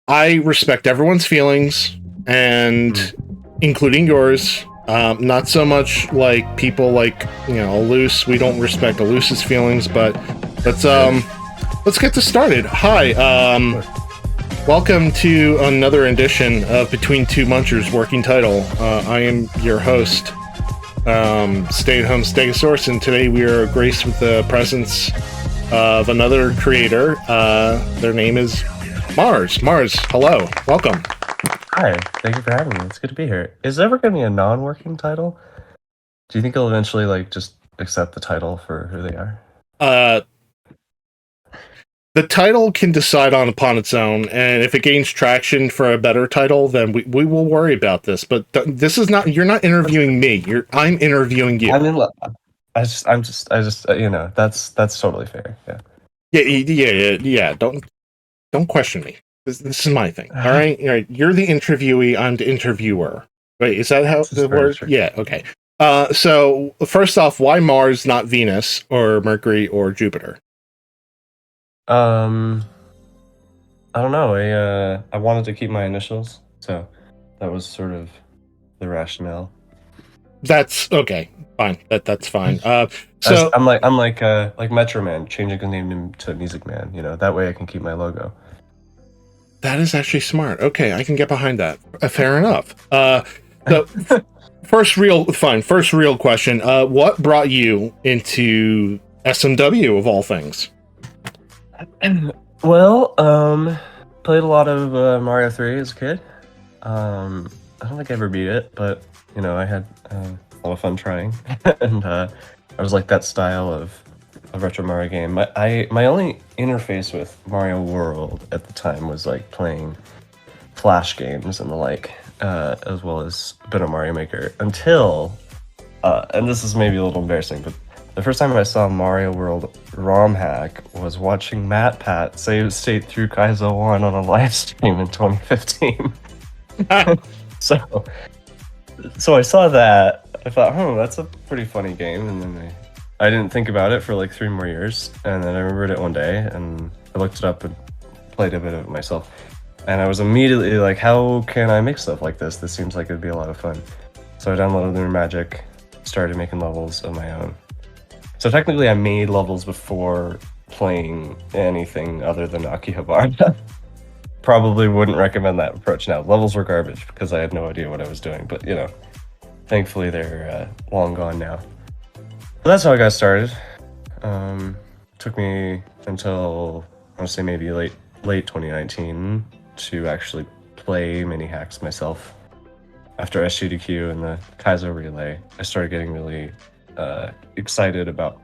I respect everyone's feelings, and including yours. Not so much like people like Alus. We don't respect Alus's feelings, but let's get this started. Hi, welcome to another edition of Between Two Munchers Working Title. I am your host, Stay-at-Home Stegosaurus, and today we are graced with the presence of another creator. Their name is Mars. Mars, hello, welcome. Hi, thank you for having me. It's good to be here. Is there ever going to be a non-working title? Do you think they'll eventually just accept the title for who they are? The title can decide upon its own, and if it gains traction for a better title, then we will worry about this. But this is not. You're not interviewing me. I'm interviewing you. I'm in love. That's totally fair. Yeah. Don't question me. This is my thing. All right. You're the interviewee. I'm the interviewer. Wait, is that how the word? Yeah. Okay. So first off, why Mars, not Venus or Mercury or Jupiter? I don't know. I wanted to keep my initials, so that was sort of the rationale. That's okay. Fine. That's fine. So I'm like Metro Man, changing his name to Music Man. That way I can keep my logo. That is actually smart. Okay, I can get behind that. Fair enough. The first real question. What brought you into SMW of all things? Well, played a lot of Mario 3 as a kid. I don't think I ever beat it, but I had a lot of fun trying, and I was like that style of retro Mario game. My only interface with Mario World at the time was like playing Flash games and the like, as well as a bit of Mario Maker, until and this is maybe a little embarrassing, but the first time I saw Mario World ROM hack was watching MatPat save state through Kaizo 1 on a live stream in 2015. So I saw that. I thought, that's a pretty funny game, and then I didn't think about it for like 3 more years, and then I remembered it one day, and I looked it up and played a bit of it myself, and I was immediately like, how can I make stuff like this? This seems like it'd be a lot of fun. So I downloaded Lunar Magic, started making levels of my own. So technically I made levels before playing anything other than Akihabara. Probably wouldn't recommend that approach now. Levels were garbage because I had no idea what I was doing, but thankfully they're long gone now. So that's how I got started. Took me until, I want to say maybe late 2019 to actually play mini hacks myself. After SGDQ and the Kaizo relay, I started getting really excited about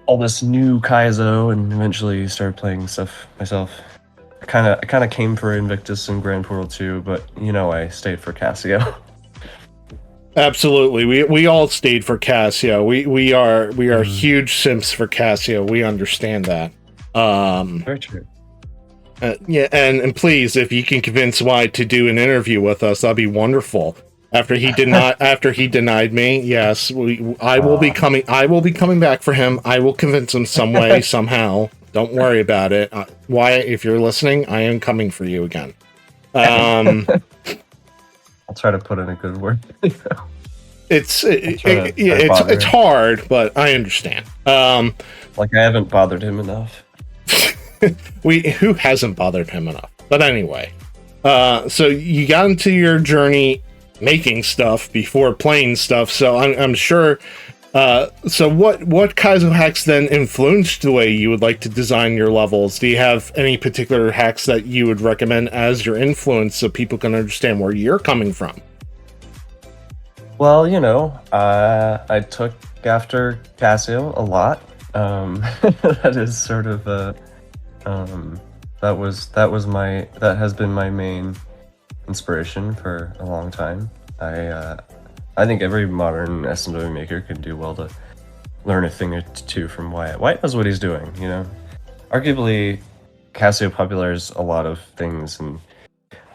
all this new Kaizo, and eventually started playing stuff myself. I kind of came for Invictus and Grand Portal 2, but I stayed for Casio. Absolutely, we all stayed for Casio. We are huge simps for Casio. We understand that. Very true. Yeah, and please, if you can convince White to do an interview with us, that'd be wonderful. After he denied me, yes, I will be coming. I will be coming back for him. I will convince him some way, somehow. Don't worry about it. Wyatt, if you're listening, I am coming for you again. I'll try to put in a good word. It's hard, but I understand. Like I haven't bothered him enough. Who hasn't bothered him enough? But anyway, so you got into your journey making stuff before playing stuff, so I'm sure. So what Kaizo hacks then influenced the way you would like to design your levels? Do you have any particular hacks that you would recommend as your influence so people can understand where you're coming from? Well, I took after Casio a lot. That is sort of that has been my main inspiration for a long time. I think every modern SMW maker can do well to learn a thing or two from Wyatt. Wyatt knows what he's doing, Arguably, Casio popularized a lot of things, and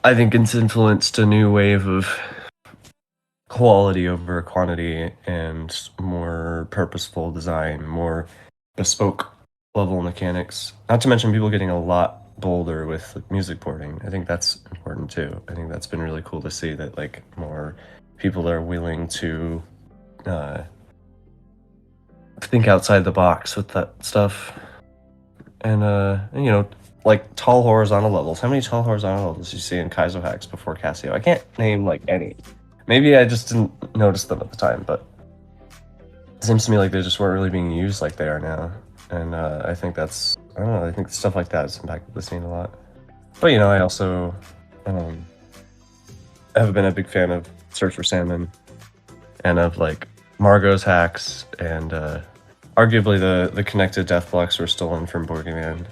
I think it's influenced a new wave of quality over quantity and more purposeful design, more bespoke level mechanics. Not to mention people getting a lot bolder with like, music porting. I think that's important too. I think that's been really cool to see that like more people are willing to think outside the box with that stuff. And you know, like tall horizontal levels. How many tall horizontal levels do you see in Kaizo hacks before Casio? I can't name like any. Maybe I just didn't notice them at the time, but it seems to me like they just weren't really being used like they are now. And I think that's, I don't know, I think stuff like that has impacted the scene a lot. But you know, I also have been a big fan of Search for Salmon and of like Margot's hacks and arguably the connected death blocks were stolen from Boogeyman.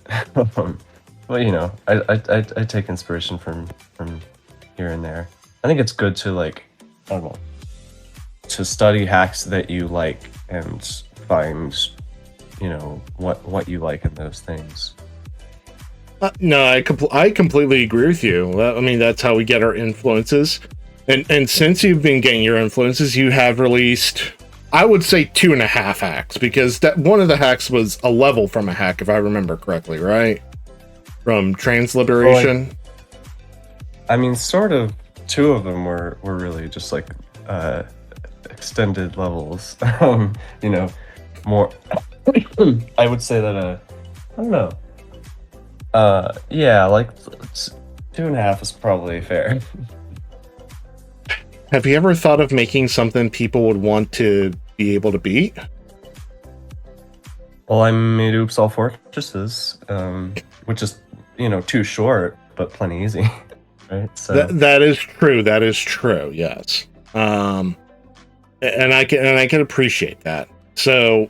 But you know, I take inspiration from here and there. I think it's good to like, I don't know, to study hacks that you like and find, you know, what you like in those things. No, I completely agree with you. I mean, that's how we get our influences. And since you've been getting your influences, you have released, I would say 2.5 hacks, because that one of the hacks was a level from a hack, if I remember correctly, right? From Transliberation. Well, I mean, sort of. 2 of them were really just like extended levels. You know, more. I would say that I don't know. Yeah, like 2.5 is probably fair. Have you ever thought of making something people would want to be able to beat? Well, I made Oops All Fortresses, which is, you know, too short, but plenty easy. Right? So that is true. That is true. Yes. And I can appreciate that. So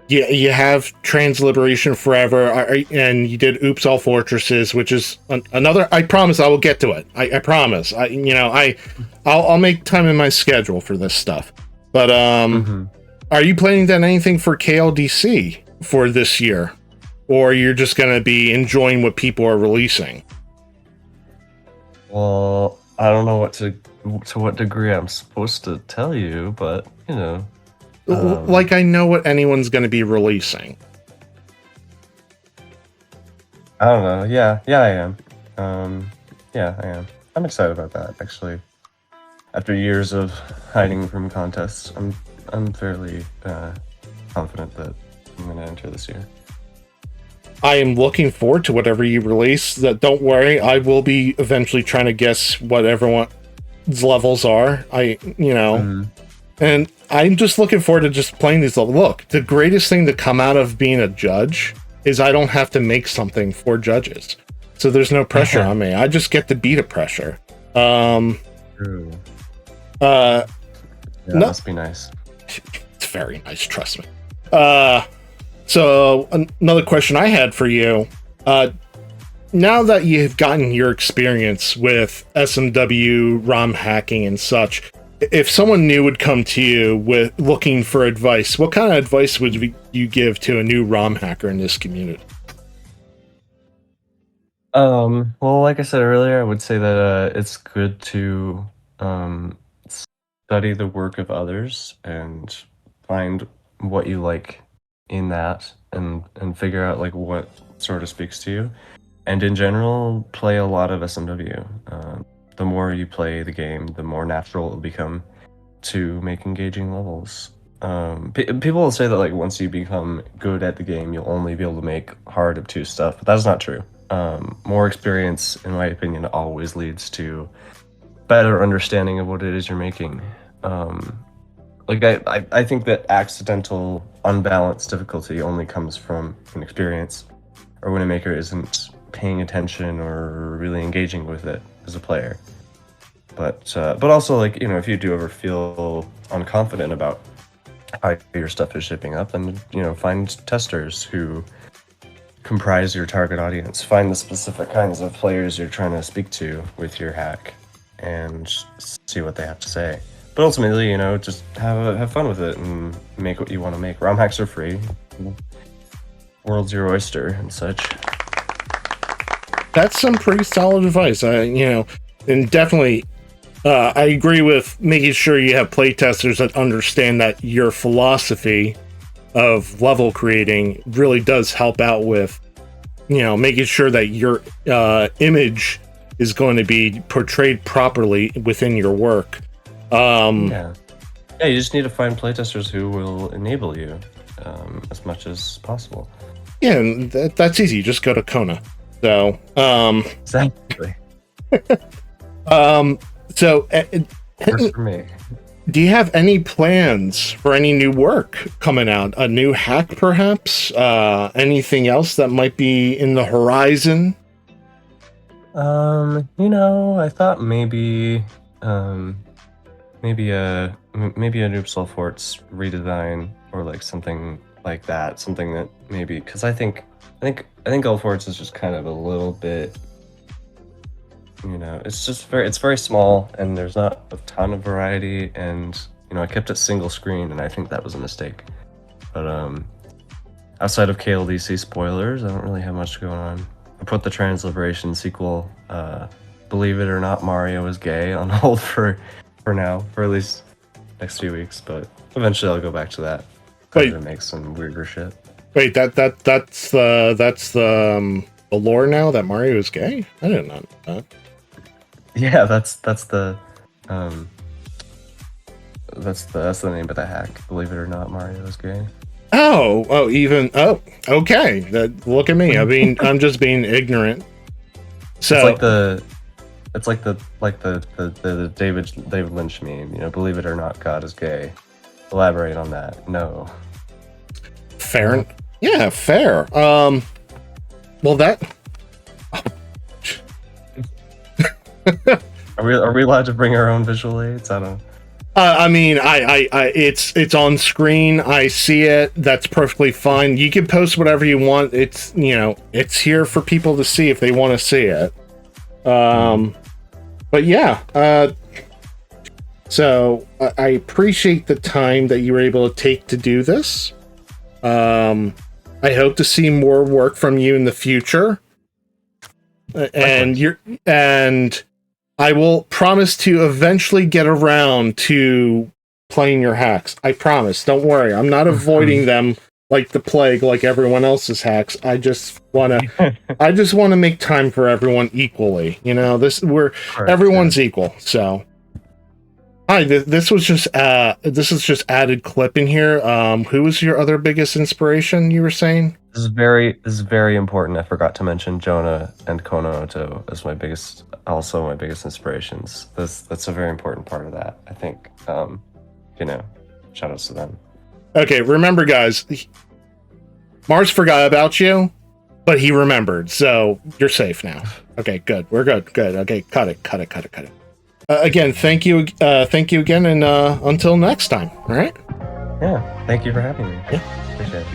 yeah, you have Transliberation Forever, and you did Oops All Fortresses, which is another. I promise I will get to it. I promise. I'll make time in my schedule for this stuff. But are you planning on anything for KLDC for this year, or you're just going to be enjoying what people are releasing? Well, I don't know to what degree I'm supposed to tell you, but you know. Like, I know what anyone's going to be releasing. I don't know. Yeah, I am. Yeah, I am. I'm excited about that, actually. After years of hiding from contests, I'm fairly confident that I'm going to enter this year. I am looking forward to whatever you release. Don't worry, I will be eventually trying to guess what everyone's levels are. And I'm just looking forward to just playing these levels. Look, the greatest thing to come out of being a judge is I don't have to make something for judges. So there's no pressure on me. I just get to beat a pressure. True. Yeah, must be nice. It's very nice, trust me. So another question I had for you, now that you've gotten your experience with SMW, ROM hacking and such, if someone new would come to you with looking for advice, what kind of advice would you give to a new ROM hacker in this community? Well, like I said earlier, I would say that it's good to study the work of others and find what you like in that and figure out like what sort of speaks to you. And in general, play a lot of SMW. The more you play the game, the more natural it will become to make engaging levels. People will say that like once you become good at the game, you'll only be able to make hard obtuse stuff, but that's not true. More experience, in my opinion, always leads to better understanding of what it is you're making. Like I think that accidental, unbalanced difficulty only comes from inexperience, or when a maker isn't paying attention or really engaging with it as a player. But also, like, you know, if you do ever feel unconfident about how your stuff is shaping up, then, you know, find testers who comprise your target audience. Find the specific kinds of players you're trying to speak to with your hack and see what they have to say. But ultimately, you know, just have fun with it and make what you want to make. ROM hacks are free. World's your oyster and such. That's some pretty solid advice. And definitely, I agree with making sure you have playtesters that understand that your philosophy of level creating really does help out with making sure that your image is going to be portrayed properly within your work. Yeah, you just need to find playtesters who will enable you as much as possible. Yeah, and that's easy. Just go to Kona. So, exactly. So, works for me. Do you have any plans for any new work coming out? A new hack, perhaps? Anything else that might be in the horizon? I thought maybe a Noob Soulforts redesign or like something like that. Something that maybe, because I think Guildforts is just kind of a little bit, it's very small and there's not a ton of variety, and I kept it single screen and I think that was a mistake. But outside of KLDC spoilers, I don't really have much going on. I put the Transliberation sequel, Believe It or Not, Mario is Gay, on hold for now, for at least next few weeks, but eventually I'll go back to that. Wait, to make some weirder shit. Wait, that's the lore now, that Mario is gay? I didn't know that. Yeah, that's the name of the hack. Believe it or not, Mario is gay. Oh, okay. Look at me. I mean, I'm just being ignorant. So it's like the David Lynch meme. Believe it or not, God is gay. Elaborate on that. No. Fair. Yeah, fair. Well, that. Are we allowed to bring our own visual aids? I don't. I mean, it's on screen. I see it. That's perfectly fine. You can post whatever you want. It's it's here for people to see if they want to see it. But yeah. So I appreciate the time that you were able to take to do this. I hope to see more work from you in the future. And I will promise to eventually get around to playing your hacks. I promise. Don't worry. I'm not avoiding them like the plague, like everyone else's hacks. I just want to make time for everyone equally. Everyone's equal. So, hi. This is just added clip in here. Who was your other biggest inspiration? You were saying this is very important. I forgot to mention Jonah and Kono as my biggest inspirations. That's a very important part of that. I think, shout outs to them. Okay, remember, guys, Mars forgot about you, but he remembered, so you're safe now. Okay, good. We're good. Good. Okay, cut it. Again, thank you again, and until next time. All right. Yeah. Thank you for having me. Yeah. Appreciate it.